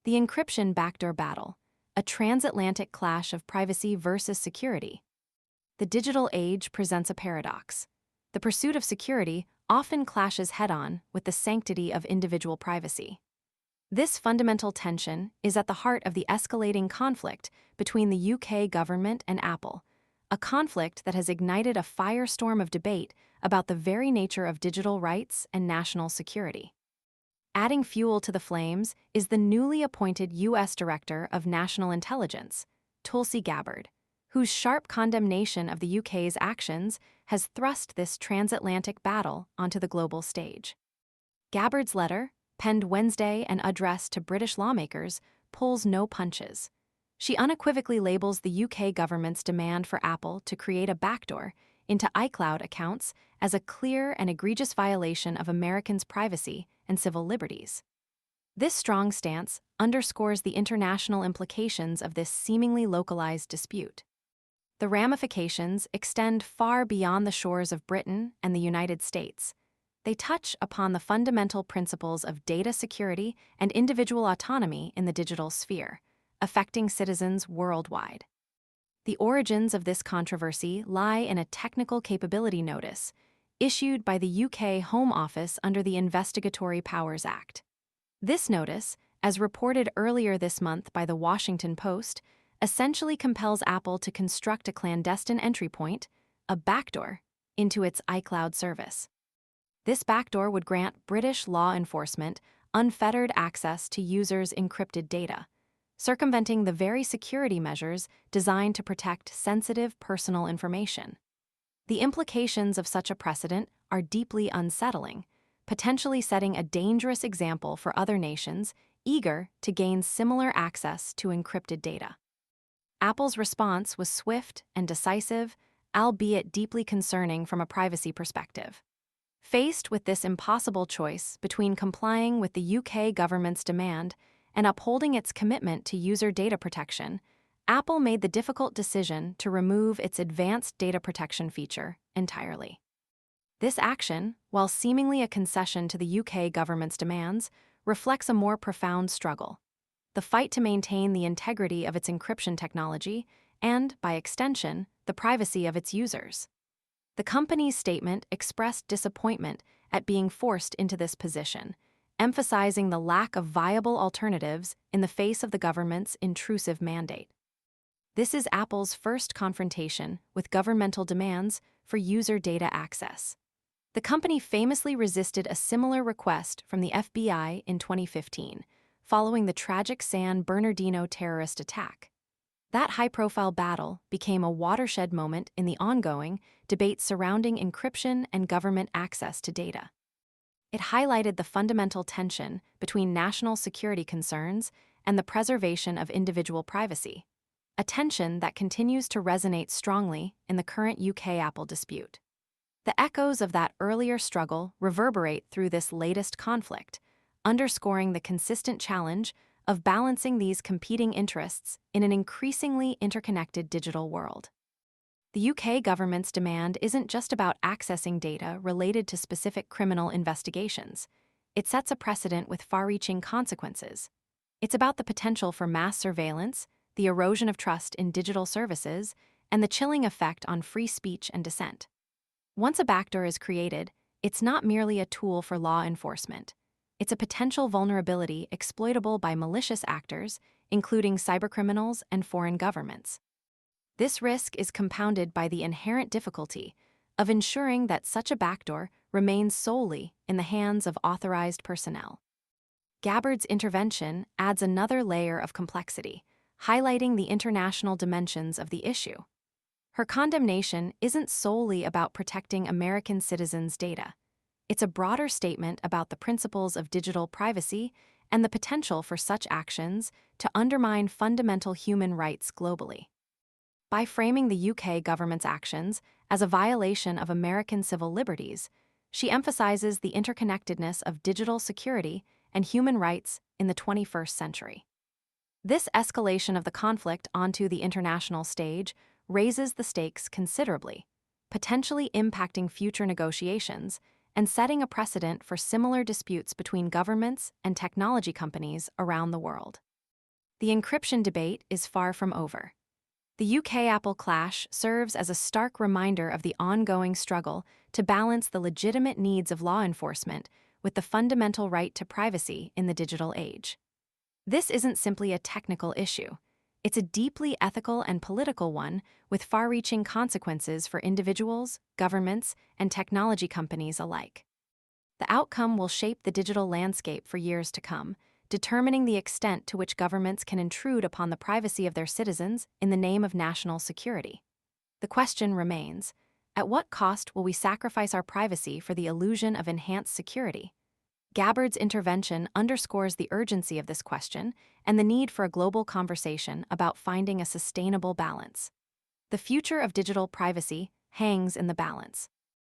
The encryption backdoor battle, a transatlantic clash of privacy versus security. The digital age presents a paradox. The pursuit of security often clashes head-on with the sanctity of individual privacy. This fundamental tension is at the heart of the escalating conflict between the UK government and Apple, a conflict that has ignited a firestorm of debate about the very nature of digital rights and national security. Adding fuel to the flames is the newly appointed U.S. Director of National Intelligence, Tulsi Gabbard, whose sharp condemnation of the UK's actions has thrust this transatlantic battle onto the global stage. Gabbard's letter, penned Wednesday and addressed to British lawmakers, pulls no punches. She unequivocally labels the UK government's demand for Apple to create a backdoor into iCloud accounts as a clear and egregious violation of Americans' privacy and civil liberties. This strong stance underscores the international implications of this seemingly localized dispute. The ramifications extend far beyond the shores of Britain and the United States. They touch upon the fundamental principles of data security and individual autonomy in the digital sphere, affecting citizens worldwide. The origins of this controversy lie in a technical capability notice issued by the UK Home Office under the Investigatory Powers Act. This notice, as reported earlier this month by the Washington Post, essentially compels Apple to construct a clandestine entry point, a backdoor, into its iCloud service. This backdoor would grant British law enforcement unfettered access to users' encrypted data, circumventing the very security measures designed to protect sensitive personal information. The implications of such a precedent are deeply unsettling, potentially setting a dangerous example for other nations eager to gain similar access to encrypted data. Apple's response was swift and decisive, albeit deeply concerning from a privacy perspective. Faced with this impossible choice between complying with the UK government's demand and upholding its commitment to user data protection, Apple made the difficult decision to remove its advanced data protection feature entirely. This action, while seemingly a concession to the UK government's demands, reflects a more profound struggle: the fight to maintain the integrity of its encryption technology and, by extension, the privacy of its users. The company's statement expressed disappointment at being forced into this position, emphasizing the lack of viable alternatives in the face of the government's intrusive mandate. This is Apple's first confrontation with governmental demands for user data access. The company famously resisted a similar request from the FBI in 2015, following the tragic San Bernardino terrorist attack. That high-profile battle became a watershed moment in the ongoing debate surrounding encryption and government access to data. It highlighted the fundamental tension between national security concerns and the preservation of individual privacy, a tension that continues to resonate strongly in the current UK Apple dispute. The echoes of that earlier struggle reverberate through this latest conflict, underscoring the consistent challenge of balancing these competing interests in an increasingly interconnected digital world. The UK government's demand isn't just about accessing data related to specific criminal investigations. It sets a precedent with far-reaching consequences. It's about the potential for mass surveillance, the erosion of trust in digital services, and the chilling effect on free speech and dissent. Once a backdoor is created, it's not merely a tool for law enforcement. It's a potential vulnerability exploitable by malicious actors, including cybercriminals and foreign governments. This risk is compounded by the inherent difficulty of ensuring that such a backdoor remains solely in the hands of authorized personnel. Gabbard's intervention adds another layer of complexity, highlighting the international dimensions of the issue. Her condemnation isn't solely about protecting American citizens' data. It's a broader statement about the principles of digital privacy and the potential for such actions to undermine fundamental human rights globally. By framing the UK government's actions as a violation of American civil liberties, she emphasizes the interconnectedness of digital security and human rights in the 21st century. This escalation of the conflict onto the international stage raises the stakes considerably, potentially impacting future negotiations and setting a precedent for similar disputes between governments and technology companies around the world. The encryption debate is far from over. The UK-Apple clash serves as a stark reminder of the ongoing struggle to balance the legitimate needs of law enforcement with the fundamental right to privacy in the digital age. This isn't simply a technical issue. It's a deeply ethical and political one with far-reaching consequences for individuals, governments, and technology companies alike. The outcome will shape the digital landscape for years to come, determining the extent to which governments can intrude upon the privacy of their citizens in the name of national security. The question remains, at what cost will we sacrifice our privacy for the illusion of enhanced security? Gabbard's intervention underscores the urgency of this question and the need for a global conversation about finding a sustainable balance. The future of digital privacy hangs in the balance.